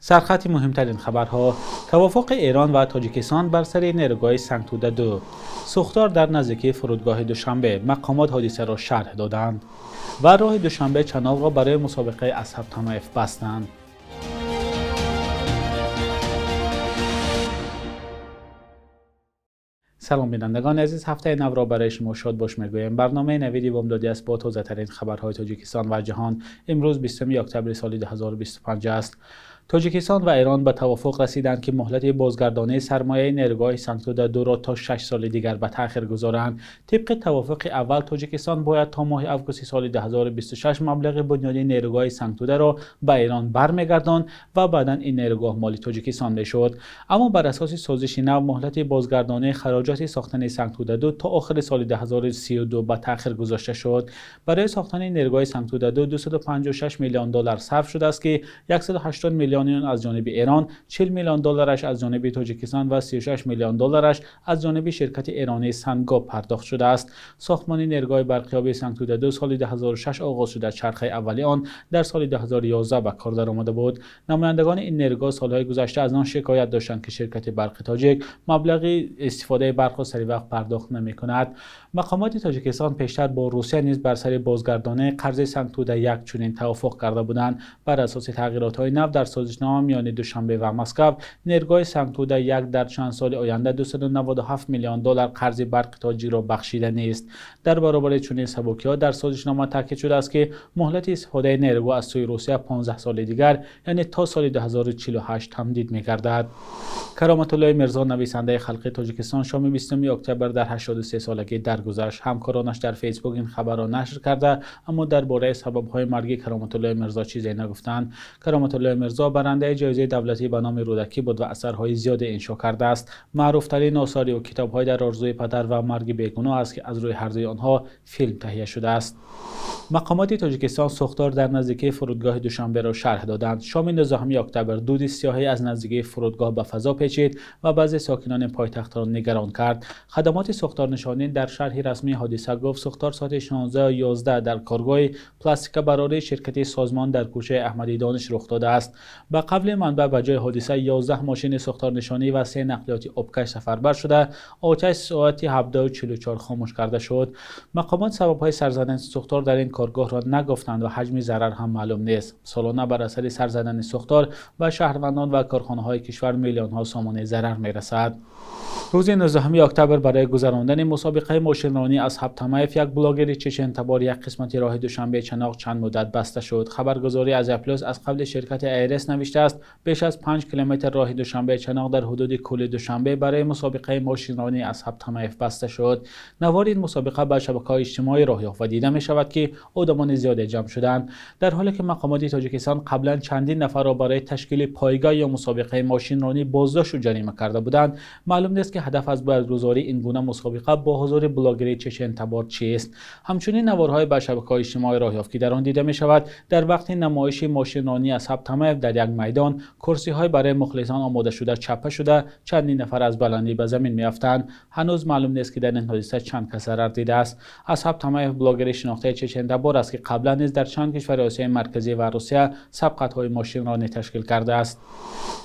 سرخط مهمترین خبرها: توافق ایران و تاجیکستان بر سر نیروگاه سنگتوده 2. سوختار در نزدیکی فرودگاه دوشنبه. مقامات حادثه را شرح دادند و راه دوشنبه چناق را برای مسابقه اصحاب طمایف بستند. سلام بینندگان عزیز، هفته نو را برای شما شاد باش میگویم. برنامه نویدی بامدادی است با تازه ترین خبرهای تاجیکستان و جهان. امروز 20 اکتبر سال 2025 است. تاجیکستان و ایران به توافق رسیدند که مهلت بازگردانی سرمایه نیروگاه سنگتوده 2 را تا 6 سال دیگر به تأخیر گذارند. طبق توافق اول، تاجیکستان باید تا ماه اوگوست سال 2026 مبلغ بنیادی نیروگاه سنگتوده را به ایران برمیگرداند و بعدا این نیروگاه مال تاجیکستان میشد. اما بر اساس سازش نو، مهلت بازگردانی خراجات ساختن سنگتوده 2 تا آخر سال 2032 به تأخیر گذاشته شد. برای ساختن نیروگاه سنگتوده 2 256 میلیون دلار صرف شده است که 180 میلیون از جانب ایران، 40 میلیون دلارش از جانب تاجیکستان و 36 میلیون دلارش از جانب شرکت ایرانی سنگاب پرداخت شده است. ساختمان نیروگاه برقیابی سنگتوده 2 سال 2006 آغاز شده. چرخه اولی آن در سال 2011 به کار درآمده بود. نمایندگان این نیروگاه سالهای گذشته از آن شکایت داشتند که شرکت برق تاجیک مبلغی استفاده برق را سری وقت پرداخت نمی‌کند. مقامات تاجیکستان پیشتر با روسیه نیز بر سر بازگردانی قرض سنگتوده 1 چنین توافق کرده بودند. بر اساس تغییرات‌های نو در سازشنامه میان دوشنبه و مسکو، نیروگاه سنگتوده 1 در چند سال آینده 297 میلیون دلار قرض برق تاجیک را بخشیده نیست. در برابر چنین سبکی‌ها در سازشنامه تاکید شده است که مهلت استفاده نیروگاه از سوی روسیه 15 سال دیگر، یعنی تا سال 2048 تمدید می‌گردد. کرامت الله میرزا، نویسنده خلقی تاجیکستان، شام 20 اکتبر در 83 سالگی درگذشت. همکارانش در فیسبوک این خبر را نشر کرده، اما درباره سبب‌های مرگ کرامت الله میرزا چیزی نگفتند. کرامت الله میرزا برنده جایزه دولتی به نام رودکی بود و اثرهای زیادی انشا کرده است. معروف‌ترین آثار او کتاب‌های در آرزوی پدر و مرگ بیگناه است که از روی هر دوی آنها فیلم تهیه شده است. مقامات تاجیکستان سوختار در نزدیکی فرودگاه دوشنبه را شرح دادند. شام 19 اکتبر دود سیاهی از نزدیکی فرودگاه به فضا پیچید و بعضی ساکنان پایتخت را نگران کرد. خدمات سوختار نشانی در شرح رسمی حادثه گفت سوختار ساعت 16:11 در کارگاه پلاستیک برای شرکت سازمان در کوچه احمدی دانش رخ داده است. به قبل منبع به جای حادثه 11 ماشین سوختار نشانی و 3 نقلیاتی آبکش سفربر شده. آتش ساعت 17:44 خاموش کرده شد. مقامات سبب‌های سر زدن سوختار در این کارگاه را نگفتند و حجم ضرر هم معلوم نیست. سالانه بر اثر سر زدن سوختار و شهروندان و کارخانه‌های کشور میلیون‌ها سامانه ضرر می‌رسد. روز 19 اکتبر برای گذراندن مسابقه ماشینرانی اصحاب طمایف، یک بلاگر چچن تبار یک قسمت راه دوشنبه چناق چند مدت بسته شد. خبرگزاری از اپلوس از قبل شرکت ایرس نوشته است بیش از 5 کیلومتر راه دوشنبه چناق در حدود کوله دوشنبه برای مسابقه ماشینرانی اصحاب طمایف بسته شد. نوار این مسابقه به شبکه‌های اجتماعی راه یافت و دیده می شود که آدمان زیادی جمع شدند، در حالی که مقامات تاجیکستان قبلا چندین نفر را برای تشکیل پایگاه یا مسابقه ماشینرانی بازداشت و جریمه کرده بودند. معلوم نیست که هدف از برگزاری این گونه مسابقه با حضور بلاگر چچن تبار چیست. همچنین نوارهای به شبکه‌های اجتماعی راه یافت که در آن دیده می شود در وقت نمایش ماشینرانی اصحاب طمایف در یک میدان کرسی‌های برای مخلصان آماده شده چپه شده، چندین نفر از بلندی به زمین می‌افتند. هنوز معلوم نیست که در این حادثه چند کس ضرر دیده است. اصحاب طمایف بلاگر شناخته چچن تبار است که قبلا نیز در چند کشور آسیای مرکزی و روسیه سبقت‌های ماشینرانی تشکیل کرده است.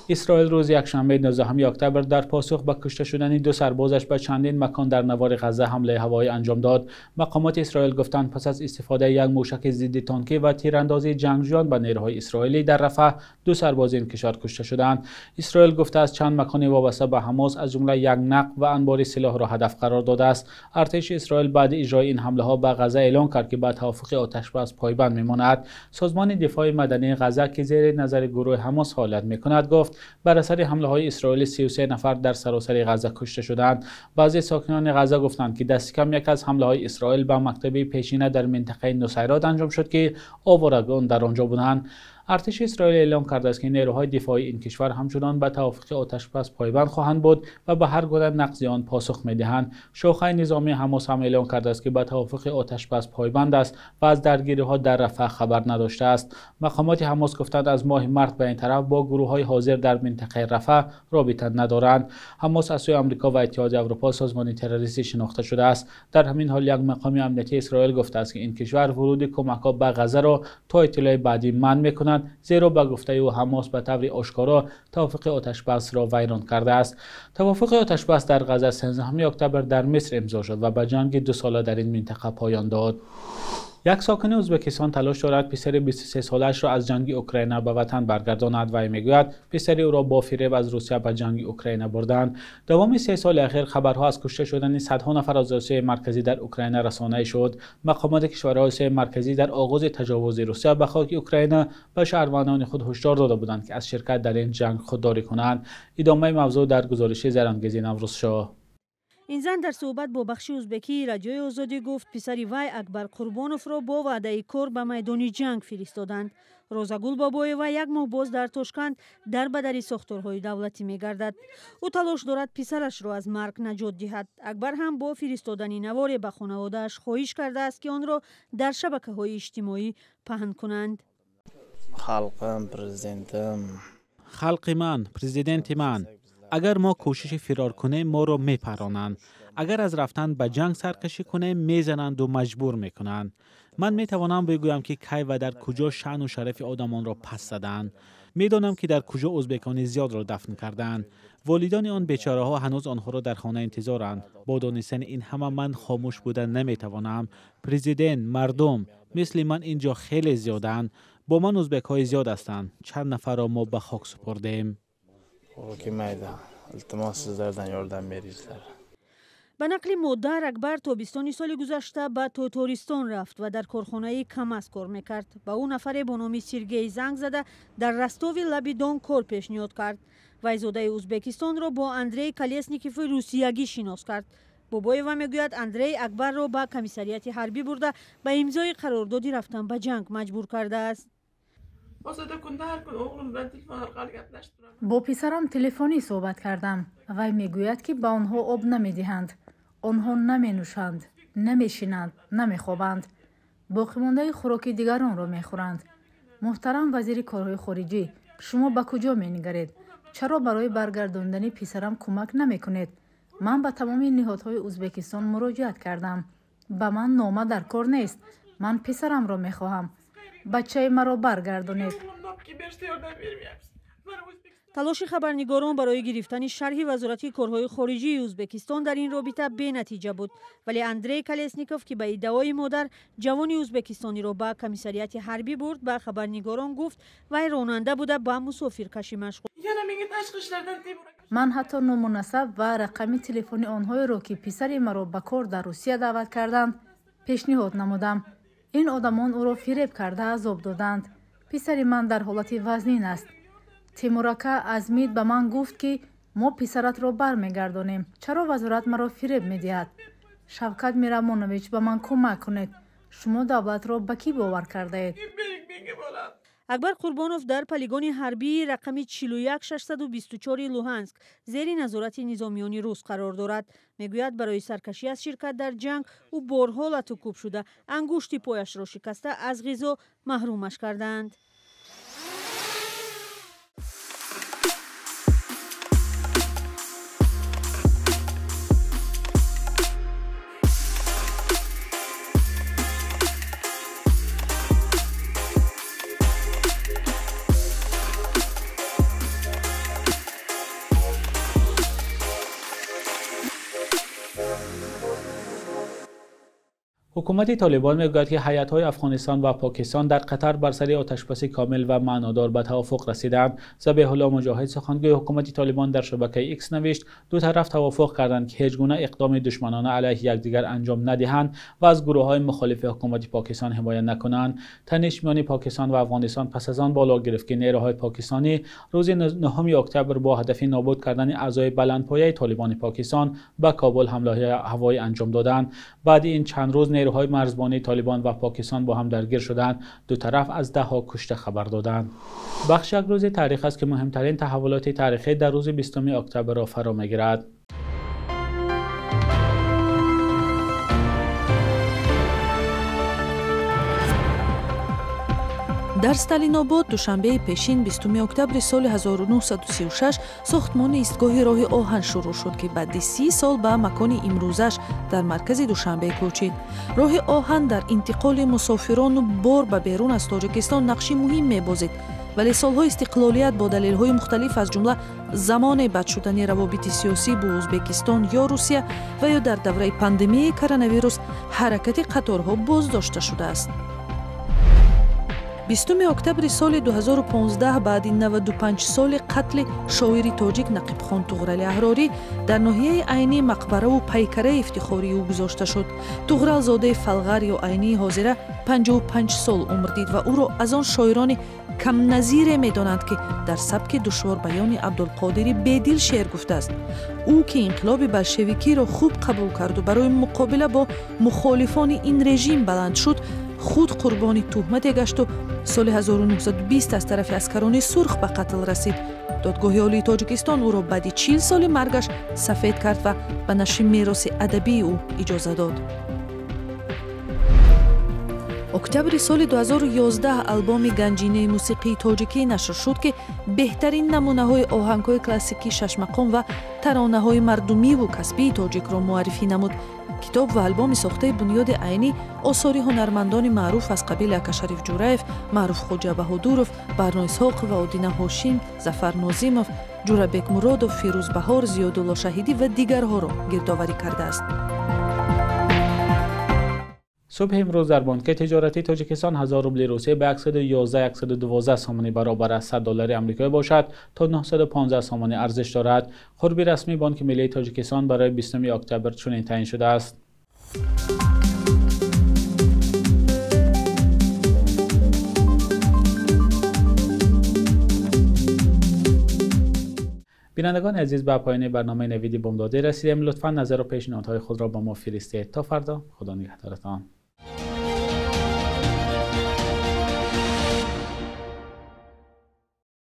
اسرائیل روز یکشنبه 19 اکتبر در پاسخ به کشته شدن 2 سربازش به چندین مکان در نوار غزه حمله هوایی انجام داد. مقامات اسرائیل گفتند پس از استفاده یک موشک ضد تانکی و تیراندازی جنگجویان به نیروهای اسرائیلی در رفح، 2 سرباز این کشور کشته شدند. اسرائیل گفته است چند مکان وابسته به حماس از جمله یک نقب و انبار سلاح را هدف قرار داده است. ارتش اسرائیل بعد اجرای این حمله ها به غزه اعلام کرد که به توافق آتش‌بس پایبند می‌ماند. سازمان دفاع مدنی غزه که زیر نظر گروه حماس فعالیت می‌کند گفت بر اثر حمله‌های اسرائیل 33 نفر در سراسر غزه کشته شدند. بعضی ساکنان غزه گفتند که دست کم یک از حمله‌های اسرائیل به مکتب پیشینه در منطقه نصیرات انجام شد که آوارگان در آنجا بودند. ارتش اسرائیل اعلام کرده است که نیروهای دفاعی این کشور همچنان به توافق آتش‌بس پایبند خواهند بود و به هر گونه نقض آن پاسخ می‌دهند. شاخه نظامی حماس هم اعلام کرده است که به توافق آتش‌بس پایبند است و از درگیری‌ها در رفح خبر نداشته است. مقامات حماس گفتند از ماه مارس به این طرف با گروه‌های حاضر در منطقه رفح رابطه ندارند. حماس از سوی آمریکا و اتحاد اروپا سازمان تروریستی شناخته شده است. در همین حال یک مقام امنیتی اسرائیل گفته است که این کشور ورود کمک‌ها به غزه را تا اطلاع بعدی منع می‌کند میگویند، زیرا به گفته او حماس به طور آشکارا توافق آتشبس را ویران کرده است. توافق آتشبس در غزه 13 اکتبر در مصر امضا شد و به جنگ 2 ساله در این منطقه پایان داد. یک ساکن ازبکستان تلاش دارد پسر 23 سالش را از جنگ اوکراین به وطن برگرداند و میگوید پسر او را با فریب از روسیه به جنگ اوکراین بردند. دوام 3 سال اخیر خبرها از کشته شدن صدها نفر از آسیای مرکزی در اوکراین رسانه شد. مقامات کشورهای آسیای مرکزی در آغاز تجاوز روسیه به خاک اوکراین به شهروندان خود هشدار داده بودند که از شرکت در این جنگ خودداری کنند. ادامه موضوع در گزارش زرانگیزی نوروز شاه. این زن در صحبت با بخش ازبکی رادیوی آزادی گفت پسری وی اکبر قربانوف را با وعده کار به میدان جنگ فرستادند. روزاگل بابایова یک ماه باز در تاشکند در بدری ساختارهای دولتی میگردد. او تلاش دارد پسرش را از مرگ نجات دهد. اکبر هم با فرستادن نوار به خانواده‌اش خواهش کرده است که آن را در شبکه‌های اجتماعی پهن کنند. خلقم پرزیدنتم، خلق من، پرزیدنت من، اگر ما کوشش فرار کنیم ما را میپرانند. اگر از رفتن به جنگ سرکشی کنیم میزنند و مجبور میکنند. من میتوانم بگویم که کی و در کجا شأن و شرف آدمان را پس زدند. میدانم که در کجا ازبکان زیاد را دفن کردند. والدان آن بیچاره ها هنوز آنها را در خانه انتظارند. با دانستن این همه من خاموش بودن نمیتوانم. پرزیدنت، مردم مثل من اینجا خیلی زیادند. با من ازبک های زیاد هستند. چند نفر را ما به خاک سپردیم. که میده التماس زردن یاردن میریزد. به نقل مادر اکبر تابستان سال گذشته به تاتارستان رفت و در کارخانه کماس کار میکرد. به او نفر با نام سرگئی زنگ زده در رستاو لبیدان کار پیشنهاد کرد. وی زاده ازبکستان را با اندری کالسنیکوف روسیگی شناس کرد. بابایова میگوید اندری اکبر را به کمیسریات حربی برده به امضای قراردادی رفتن به جنگ مجبور کرده است. با پسرم تلفنی صحبت کردم. وی میگوید که به آنها آب نمیدهند. آنها نمی نوشند، نمیشینند، نمیخوابند. باقی مانده خوراک دیگران را میخورند. محترم وزیر کارهای خارجی، شما به کجا مینگرید؟ چرا برای برگرداندن پسرم کمک نمیکنید؟ من به تمام نهادهای ازبکستان مراجعت کردم. به من نامه در کار نیست. من پسرم را میخواهم. بچه مرا برگردانید. تلاش خبرنگاران برای گرفتن شرح وزارت کارهای خارجی ازبکستان در این رابطه بی نتیجه بود، ولی اندری کالسنیکوف که به ادعای مادر جوان ازبکستانی را به کمیسریات حربی برد به خبرنگاران گفت وی راننده بوده به مسافرکشی مشغول. من حتی نامناسب و رقم تلفن آنهای را که پسر مرا به کار در روسیه دعوت کردند پیشنهاد نمودم. این آدمان او را فریب کرده عذاب دادند. پسر من در حالت وزنین است. تیمورکا ازمید به من گفت که ما پسرت را برمیگردانیم. چرا وزارت مرا فریب میدهد؟ شوکت میرمانویچ به من کمک کنید. شما دولت را به کی باور کرده اید؟ اکبر قربانوف در پلیگون حربی رقم 41624 لوهانسک زیر نظارت نظامیان روس قرار دارد. میگوید برای سرکشی از شرکت در جنگ او بارها لطوکوب شده، انگشت پایش را شکسته، از غذا محرومش کردند. حکومت طالبان میگوید که هیئت‌های افغانستان و پاکستان در قطر بر سر آتشبس کامل و معنادار به توافق رسیدند. ذبیح الله مجاهد سخنگوی حکومت طالبان در شبکه ایکس نوشت دو طرف توافق کردند که هیچ گونه اقدام دشمنانه علیه یکدیگر انجام ندهند و از گروه‌های مخالف حکومت پاکستان حمایت نکنند. تنش میان پاکستان و افغانستان پس از آن بالا گرفت که نیروهای پاکستانی روز 9 اکتبر با هدف نابود کردن اعضای بلندپایه طالبان پاکستان به کابل حمله هوایی انجام دادند. بعد این چند روز نیروهای مرزبانی طالبان و پاکستان با هم درگیر شدند. دو طرف از 10 کشته خبر دادند. بخش یک روز تاریخ است که مهمترین تحولات تاریخی در روز 20 اکتبر را فرا می‌گیرد. дар Сталинобод душанбеи пешин 20 октябри соли 1936 сохтмони истгоҳи роҳи оҳан шурӯъ шуд, ки баъди 30 сол ба макони имрӯзаш дар маркази Душанбе кӯчид. роҳи оҳан дар интиқоли мусофирону бор ба берун аз Тоҷикистон нақши муҳим мебозид, вале солҳои истиқлолият бо далелҳои мухталиф аз ҷумла замоне бад шудани равобити сиёсӣ бо Ӯзбекистон ё Русия ва ё дар давраи пандемияи коронавирус ҳаракати қаторҳо боздошта шудааст. 20 октябри соли 2015 баъди 95 соли қатли шоири тоҷик Нақибхон Туғрали Аҳрорӣ дар ноҳияи Айнӣ мақбараву пайкараи ифтихории ӯ гузошта шуд. Туғралзодаи Фалғар ё Айнии ҳозира 55 сол умр дид ва ӯро аз он шоирони камназире медонанд, ки дар сабки душворбаёни Абдулқодири бедил шеър гуфтааст. ӯ ки инқилоби болшевикиро хуб қабул карду барои муқобила бо мухолифони ин режим баланд шуд, худ қурбони тӯҳмате гашту соли 1920 аз тарафи аскарони сурх ба қатл расид. додгоҳи олии Тоҷикистон ӯро баъди 40 соли маргаш сафед кард ва ба нашри мероси адабии ӯ иҷоза дод. октябри соли 2011 албоми ганҷинаи мусиқии тоҷикӣ нашр шуд, ки беҳтарин намунаҳои оҳангҳои классикии шашмақом ва таронаҳои мардумиву касбии тоҷикро муаррифӣ намуд. китоб ва албоми сохтаи Бунёди Айнӣ осори ҳунармандони маъруф аз қабили Акашариф Ҷураев, Маъруф Хоҷа Баҳодуров, Барно Исҳоқ ва Одина Ҳошим, Зафар Нозимов, Ҷурабек Муродов, Фирӯз Баҳор, Зиёдулло Шаҳидӣ ва дигарҳоро гирдоварӣ кардааст. صبح امروز در بانک تجارتی تاجیکستان 1000 روبل روسیه به 111 سامانی برابر از 100 دلار آمریکایی باشد تا 915 سامانی ارزش دارد. خوربی رسمی بانک ملی تاجیکستان برای 20 اکتبر چنین تعیین شده است. بینندگان عزیز، به پایان برنامه نویدی بامداده رسیدیم. لطفا نظر و پیشنهادهای خود را با ما فرستید. تا فردا، خدا نگهدارتان.